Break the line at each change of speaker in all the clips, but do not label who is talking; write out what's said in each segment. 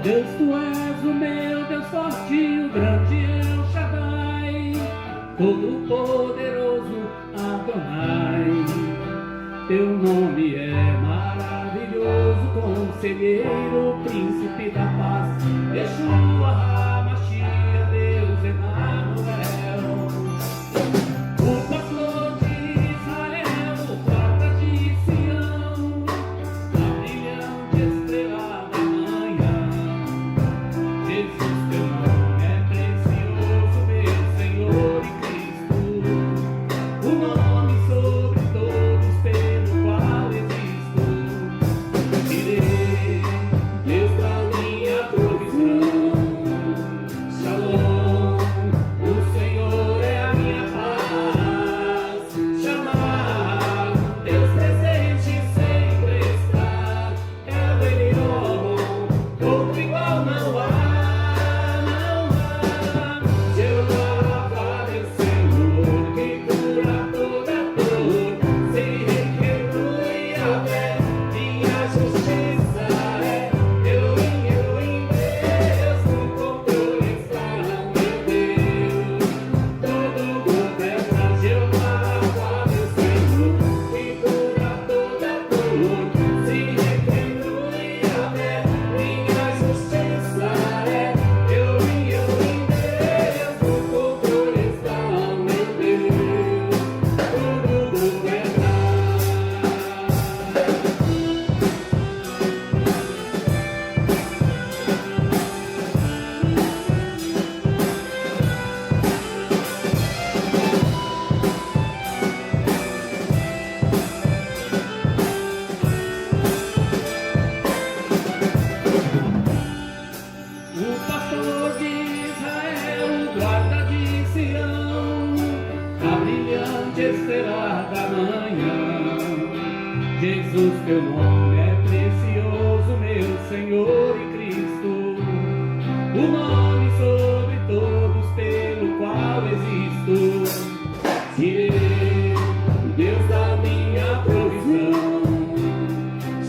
Deus, tu és o meu Deus forte, o grande El Shaddai, todo-poderoso Adonai. Teu nome é maravilhoso, conselheiro, príncipe da paz, Yeshua HaMashiach, Deus Emanuel. O pastor de Israel, o prata de Sião, a brilhante estrela da manhã. Jesus, teu nome é precioso, meu Senhor e Cristo, o nome sobre todos pelo qual existo. Direi, Deus da minha provisão. Teu nome é precioso, meu Senhor e Cristo, o nome sobre todos pelo qual existo. Direi, Deus da minha provisão,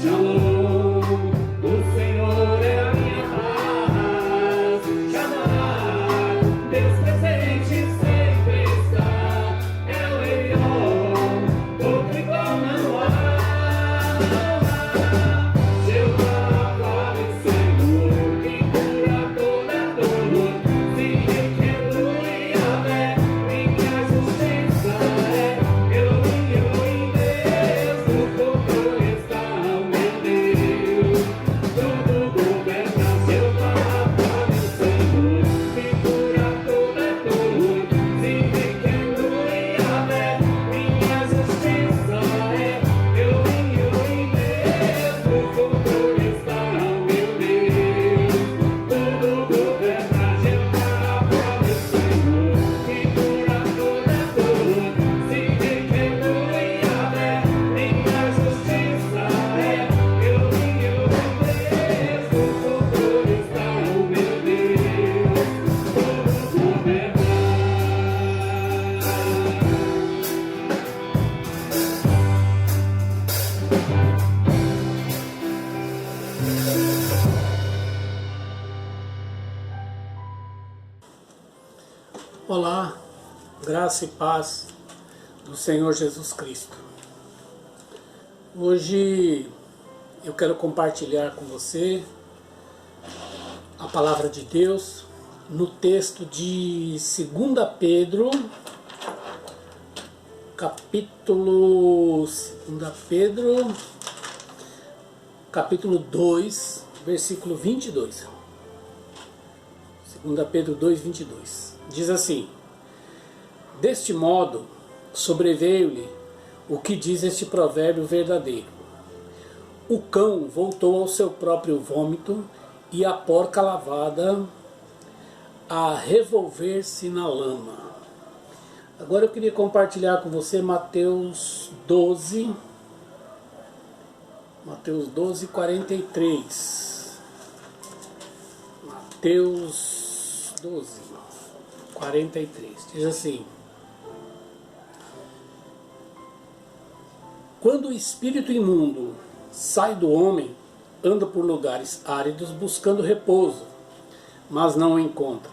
Shalom, o Senhor é a minha paz. Chamar, Deus presente sempre está, é o Elion, outro igual não há. Jeová, fale, Senhor, que cura toda dor. Se requer Yahvé, minha justiça é. Elohim, Elohim, Deus, no controle está o meu Deus. Tudo governa, Jeová, fale, Senhor, que cura toda dor. Se requer Yahvé, minha justiça é. Elohim, Elohim, Deus, no controle está o meu Deus. Tudo governa, Jeová, fale, Senhor, que cura toda dor. Se requer Yahvé, minha justiça é. Elohim, Elohim, Deus, no controle está o meu Deus. Tudo governa.
Olá, graça e paz do Senhor Jesus Cristo. Hoje eu quero compartilhar com você a palavra de Deus no texto de 2 Pedro, capítulo 2, versículo 22. 2 Pedro 2, 22. Diz assim: deste modo sobreveio-lhe o que diz este provérbio verdadeiro: o cão voltou ao seu próprio vômito, e a porca lavada a revolver-se na lama. Agora eu queria compartilhar com você Mateus 12, 43. Mateus 12, 43. Diz assim: quando o espírito imundo sai do homem, anda por lugares áridos buscando repouso, mas não o encontra.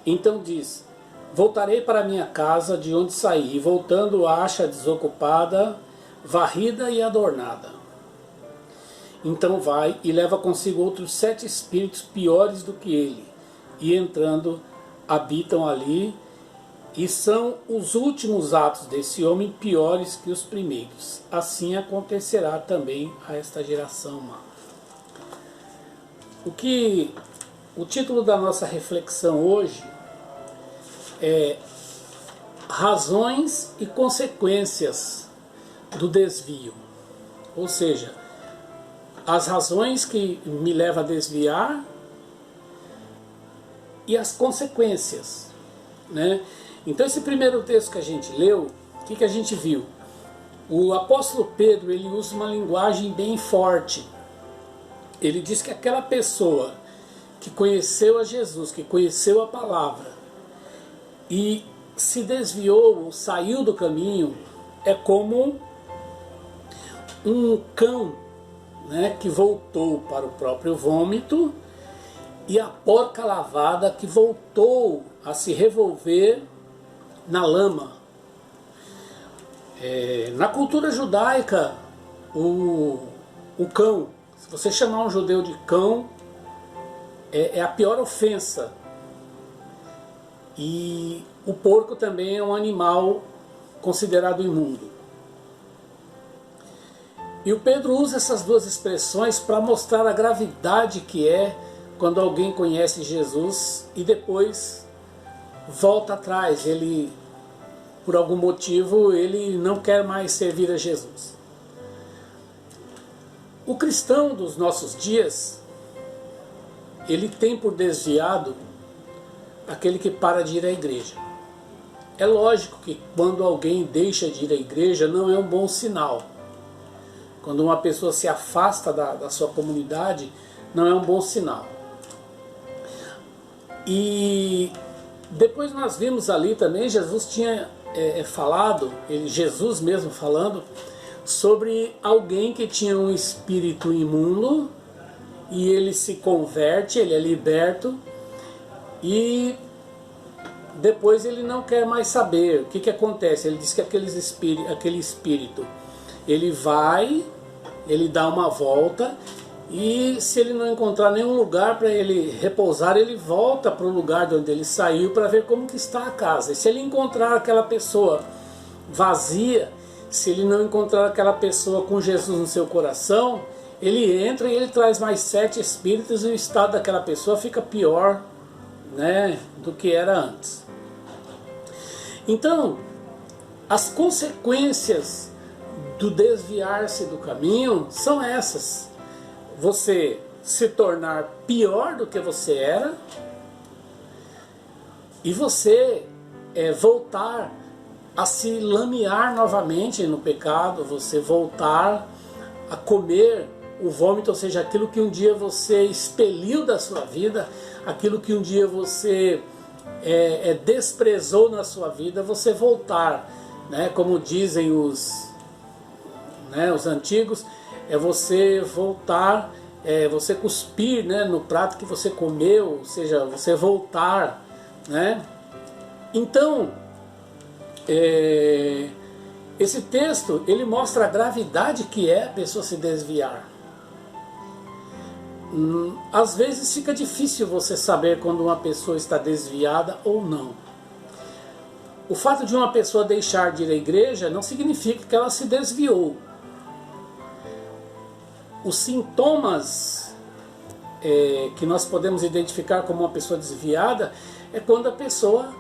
Então diz: voltarei para a minha casa de onde saí, e voltando acha desocupada, varrida e adornada. Então vai e leva consigo outros 7 espíritos piores do que ele, e entrando habitam ali, e são os últimos atos desse homem piores que os primeiros. Assim acontecerá também a esta geração má. O título da nossa reflexão hoje é Razões e Consequências do Desvio. Ou seja, as razões que me levam a desviar e as consequências, né? Então esse primeiro texto que a gente leu, o que a gente viu? O apóstolo Pedro, ele usa uma linguagem bem forte. Ele diz que aquela pessoa que conheceu a Jesus, que conheceu a palavra e se desviou ou saiu do caminho, é como um cão, né, que voltou para o próprio vômito, e a porca lavada que voltou a se revolver na lama. Na cultura judaica, o cão, se você chamar um judeu de cão, é a pior ofensa. E o porco também é um animal considerado imundo. E o Pedro usa essas duas expressões para mostrar a gravidade que é quando alguém conhece Jesus e depois volta atrás. Ele, por algum motivo, ele não quer mais servir a Jesus. O cristão dos nossos dias, ele tem por desviado aquele que para de ir à igreja. É lógico que quando alguém deixa de ir à igreja não é um bom sinal. Quando uma pessoa se afasta da sua comunidade, não é um bom sinal. E depois nós vimos ali também, Jesus tinha falado, Jesus mesmo falando, sobre alguém que tinha um espírito imundo, e ele se converte, ele é liberto, e depois ele não quer mais saber. O que acontece? Ele diz que aquele espírito, ele vai, ele dá uma volta, e se ele não encontrar nenhum lugar para ele repousar, ele volta para o lugar de onde ele saiu para ver como que está a casa. E se ele encontrar aquela pessoa vazia, se ele não encontrar aquela pessoa com Jesus no seu coração, ele entra e ele traz mais 7 espíritos, e o estado daquela pessoa fica pior, né, do que era antes. Então, as consequências do desviar-se do caminho são essas: você se tornar pior do que você era, e você voltar a se lamear novamente no pecado, você voltar a comer o vômito, ou seja, aquilo que um dia você expeliu da sua vida, aquilo que um dia você desprezou na sua vida, você voltar, né, como dizem os antigos, você voltar, você cuspir, né, no prato que você comeu, ou seja, você voltar, né? Então, esse texto, ele mostra a gravidade que é a pessoa se desviar. Às vezes fica difícil você saber quando uma pessoa está desviada ou não. O fato de uma pessoa deixar de ir à igreja não significa que ela se desviou. Os sintomas que nós podemos identificar como uma pessoa desviada é quando a pessoa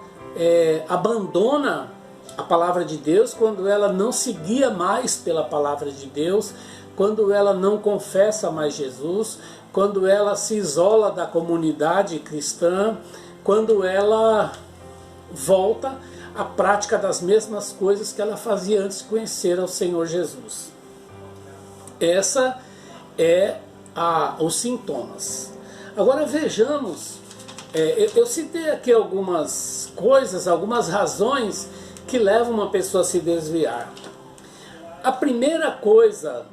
abandona a palavra de Deus, quando ela não se guia mais pela palavra de Deus, quando ela não confessa mais Jesus, quando ela se isola da comunidade cristã, quando ela volta à prática das mesmas coisas que ela fazia antes de conhecer ao Senhor Jesus. Essa os sintomas. Agora vejamos, eu citei aqui algumas coisas, algumas razões que levam uma pessoa a se desviar. A primeira coisa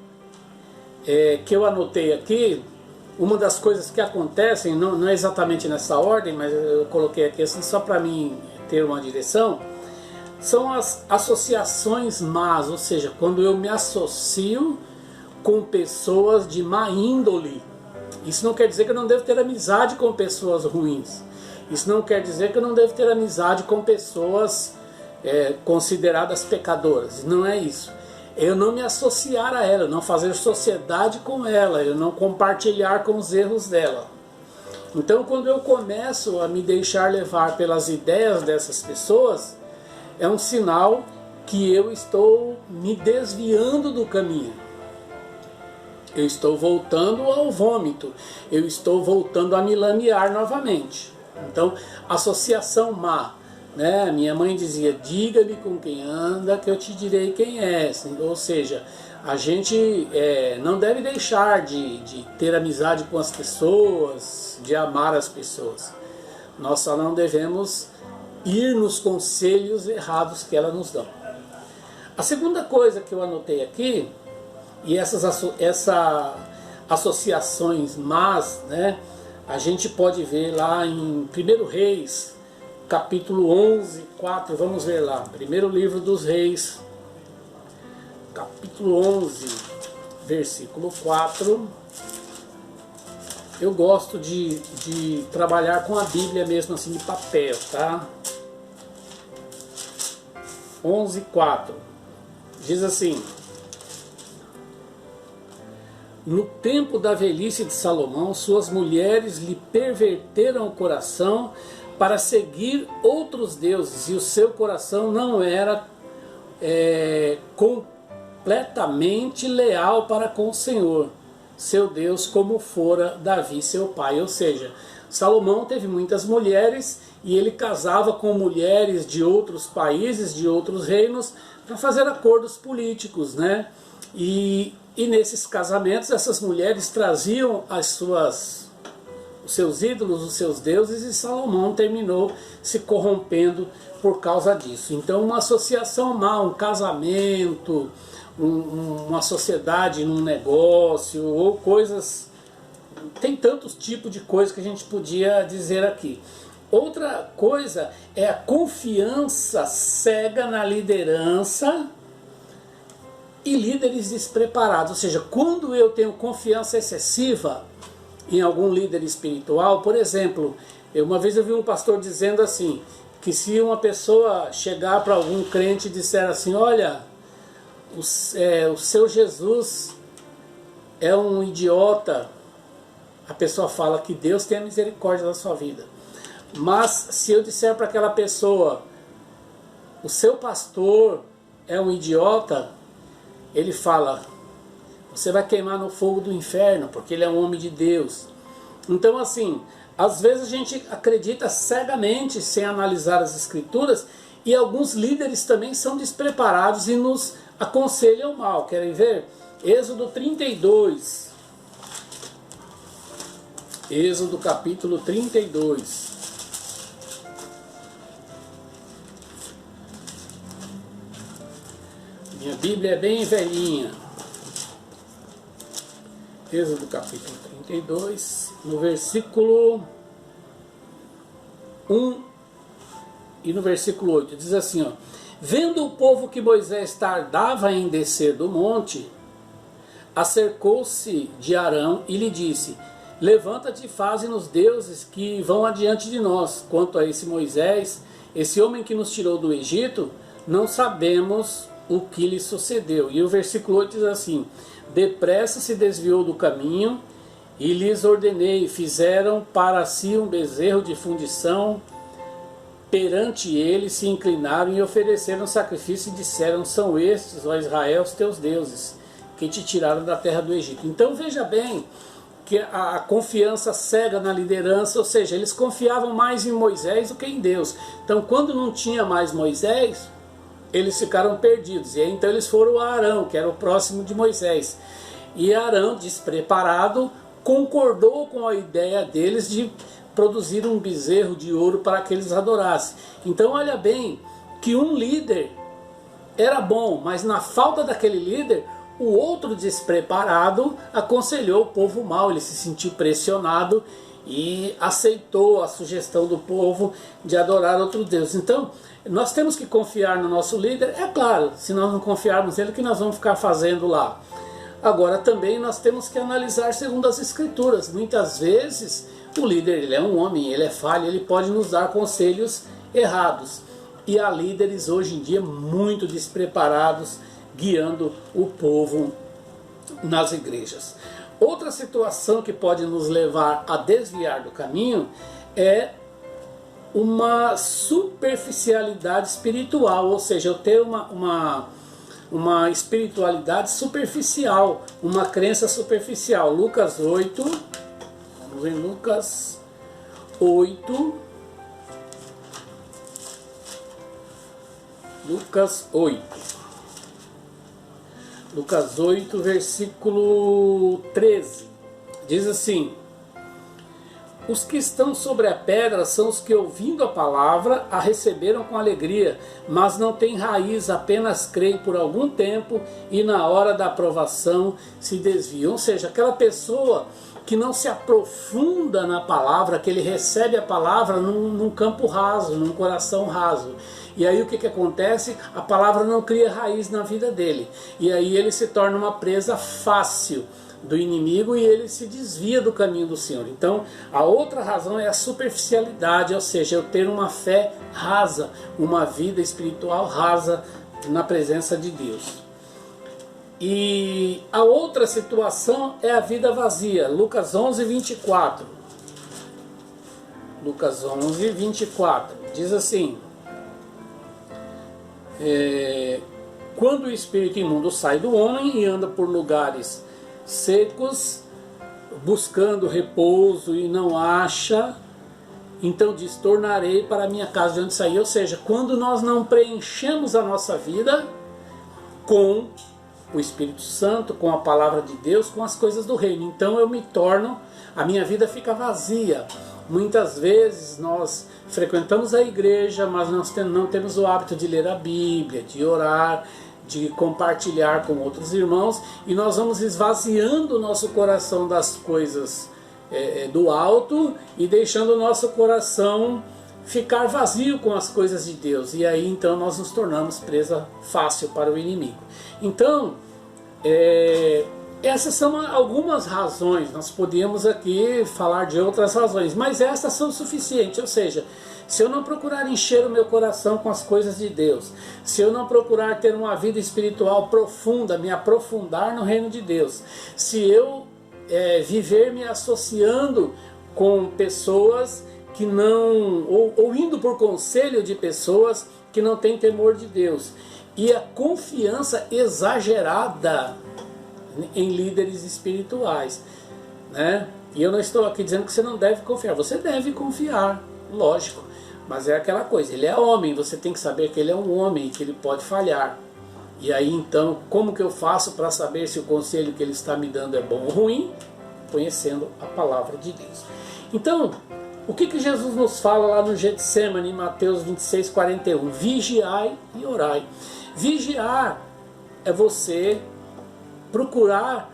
que eu anotei aqui, uma das coisas que acontecem, não é exatamente nessa ordem, mas eu coloquei aqui assim só para mim ter uma direção, são as associações más, ou seja, quando eu me associo com pessoas de má índole. Isso não quer dizer que eu não devo ter amizade com pessoas ruins. Isso não quer dizer que eu não devo ter amizade com pessoas consideradas pecadoras. Não é isso. Eu não me associar a ela, eu não fazer sociedade com ela, eu não compartilhar com os erros dela. Então, quando eu começo a me deixar levar pelas ideias dessas pessoas, é um sinal que eu estou me desviando do caminho. Eu estou voltando ao vômito, eu estou voltando a me lamear novamente. Então, associação má, né? Minha mãe dizia: diga-me com quem anda que eu te direi quem é. Ou seja, a gente não deve deixar de ter amizade com as pessoas, de amar as pessoas. Nós só não devemos ir nos conselhos errados que elas nos dão. A segunda coisa que eu anotei aqui, e essas associações más, né, a gente pode ver lá em 1 Reis, capítulo 11, 4, vamos ver lá. Primeiro livro dos Reis, capítulo 11, versículo 4. Eu gosto de trabalhar com a Bíblia mesmo assim de papel, tá? 11, 4. Diz assim: no tempo da velhice de Salomão, suas mulheres lhe perverteram o coração para seguir outros deuses, e o seu coração não era completamente leal para com o Senhor, seu Deus, como fora Davi, seu pai. Ou seja, Salomão teve muitas mulheres e ele casava com mulheres de outros países, de outros reinos, para fazer acordos políticos, né? E E nesses casamentos, essas mulheres traziam os seus ídolos, os seus deuses, e Salomão terminou se corrompendo por causa disso. Então, uma associação má, um casamento, uma sociedade num negócio, ou coisas... Tem tantos tipos de coisas que a gente podia dizer aqui. Outra coisa é a confiança cega na liderança e líderes despreparados. Ou seja, quando eu tenho confiança excessiva em algum líder espiritual, por exemplo, uma vez eu vi um pastor dizendo assim, que se uma pessoa chegar para algum crente e disser assim, olha, o seu Jesus é um idiota, a pessoa fala que Deus tenha misericórdia da sua vida. Mas se eu disser para aquela pessoa, o seu pastor é um idiota, ele fala, você vai queimar no fogo do inferno, porque ele é um homem de Deus. Então assim, às vezes a gente acredita cegamente sem analisar as escrituras, e alguns líderes também são despreparados e nos aconselham mal. Querem ver? Êxodo 32. Êxodo capítulo 32. Minha Bíblia é bem velhinha. Êxodo capítulo 32, no versículo 1 e no versículo 8, diz assim, ó, vendo o povo que Moisés tardava em descer do monte, acercou-se de Arão e lhe disse, levanta-te e faze-nos deuses que vão adiante de nós. Quanto a esse Moisés, esse homem que nos tirou do Egito, não sabemos o que lhe sucedeu. E o versículo 8 diz assim, depressa se desviou do caminho e lhes ordenei, fizeram para si um bezerro de fundição, perante ele se inclinaram e ofereceram sacrifício e disseram, são estes, ó Israel, os teus deuses, que te tiraram da terra do Egito. Então veja bem, que a confiança cega na liderança, ou seja, eles confiavam mais em Moisés do que em Deus. Então quando não tinha mais Moisés, eles ficaram perdidos, e aí então eles foram a Arão, que era o próximo de Moisés, e Arão, despreparado, concordou com a ideia deles de produzir um bezerro de ouro para que eles adorassem. Então olha bem, que um líder era bom, mas na falta daquele líder, o outro despreparado aconselhou o povo mal, ele se sentiu pressionado e aceitou a sugestão do povo de adorar outro Deus. Então, nós temos que confiar no nosso líder, é claro, se nós não confiarmos nele, o que nós vamos ficar fazendo lá? Agora também nós temos que analisar segundo as escrituras. Muitas vezes o líder, ele é um homem, ele é falho, ele pode nos dar conselhos errados. E há líderes hoje em dia muito despreparados, guiando o povo nas igrejas. Outra situação que pode nos levar a desviar do caminho é uma superficialidade espiritual, ou seja, eu ter uma espiritualidade superficial, uma crença superficial. Lucas 8, vamos ver Lucas 8, Lucas 8, versículo 13, diz assim, os que estão sobre a pedra são os que, ouvindo a palavra, a receberam com alegria, mas não têm raiz, apenas creem por algum tempo e na hora da aprovação se desviam. Ou seja, aquela pessoa que não se aprofunda na palavra, que ele recebe a palavra num campo raso, num coração raso. E aí o que acontece? A palavra não cria raiz na vida dele. E aí ele se torna uma presa fácil do inimigo e ele se desvia do caminho do Senhor. Então a outra razão é a superficialidade, ou seja, eu ter uma fé rasa, uma vida espiritual rasa na presença de Deus. E a outra situação é a vida vazia. Lucas 11, 24. Lucas 11, 24. Diz assim, quando o espírito imundo sai do homem e anda por lugares secos, buscando repouso e não acha, então diz, tornarei para a minha casa de onde saí. Ou seja, quando nós não preenchemos a nossa vida com o Espírito Santo, com a palavra de Deus, com as coisas do reino. Então eu me torno, a minha vida fica vazia. Muitas vezes nós frequentamos a igreja, mas nós não temos o hábito de ler a Bíblia, de orar, de compartilhar com outros irmãos, e nós vamos esvaziando o nosso coração das coisas do alto e deixando o nosso coração ficar vazio com as coisas de Deus. E aí então nós nos tornamos presa fácil para o inimigo. Então, essas são algumas razões. Nós podíamos aqui falar de outras razões, mas essas são suficientes. Ou seja, se eu não procurar encher o meu coração com as coisas de Deus, se eu não procurar ter uma vida espiritual profunda, me aprofundar no reino de Deus, se eu viver me associando com pessoas que não, ou indo por conselho de pessoas que não têm temor de Deus, e a confiança exagerada em líderes espirituais, né? E eu não estou aqui dizendo que você não deve confiar, você deve confiar, lógico, mas é aquela coisa, ele é homem, você tem que saber que ele é um homem e que ele pode falhar. E aí então, como que eu faço para saber se o conselho que ele está me dando é bom ou ruim? Conhecendo a palavra de Deus. Então, o que Jesus nos fala lá no Getsemane, em Mateus 26, 41? Vigiai e orai. Vigiar é você procurar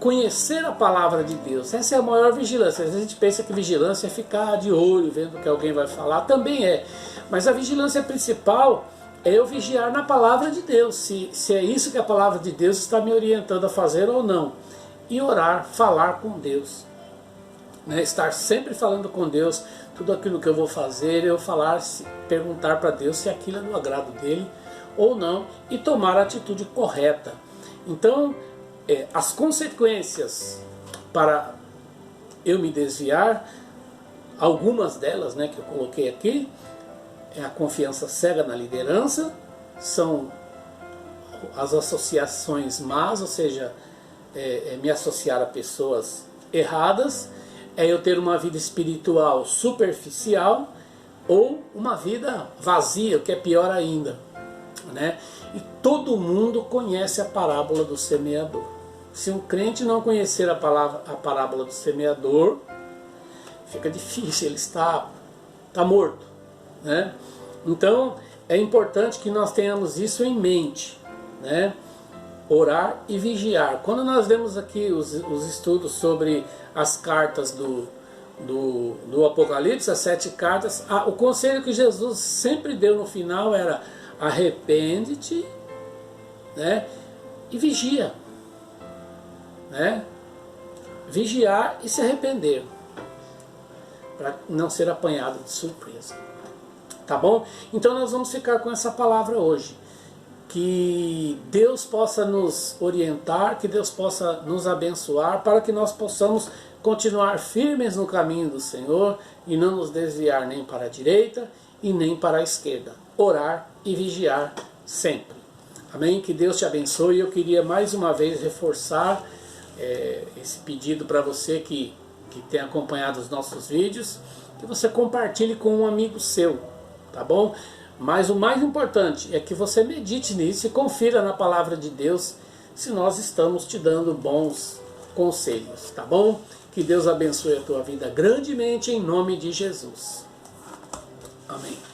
conhecer a palavra de Deus. Essa é a maior vigilância. Às vezes a gente pensa que vigilância é ficar de olho, vendo o que alguém vai falar. Também é. Mas a vigilância principal é eu vigiar na palavra de Deus. Se é isso que a palavra de Deus está me orientando a fazer ou não. E orar, falar com Deus. Né? Estar sempre falando com Deus. Tudo aquilo que eu vou fazer, eu falar, perguntar para Deus se aquilo é do agrado dele ou não. E tomar a atitude correta. Então, as consequências para eu me desviar, algumas delas, né, que eu coloquei aqui, é a confiança cega na liderança, são as associações más, ou seja, me associar a pessoas erradas, é eu ter uma vida espiritual superficial ou uma vida vazia, o que é pior ainda, né? E todo mundo conhece a parábola do semeador. Se um crente não conhecer a parábola do semeador, fica difícil, ele está morto, né? Então é importante que nós tenhamos isso em mente, né? Orar e vigiar. Quando nós lemos aqui os estudos sobre as cartas do Apocalipse, as 7 cartas, o conselho que Jesus sempre deu no final era: arrepende-te, né? E vigia, né? Vigiar e se arrepender, para não ser apanhado de surpresa. Tá bom? Então nós vamos ficar com essa palavra hoje. Que Deus possa nos orientar, que Deus possa nos abençoar, para que nós possamos continuar firmes no caminho do Senhor e não nos desviar nem para a direita e nem para a esquerda. Orar e vigiar sempre. Amém? Que Deus te abençoe. Eu queria mais uma vez reforçar esse pedido para você que tem acompanhado os nossos vídeos, que você compartilhe com um amigo seu, tá bom? Mas o mais importante é que você medite nisso e confira na palavra de Deus se nós estamos te dando bons conselhos, tá bom? Que Deus abençoe a tua vida grandemente em nome de Jesus. Amém.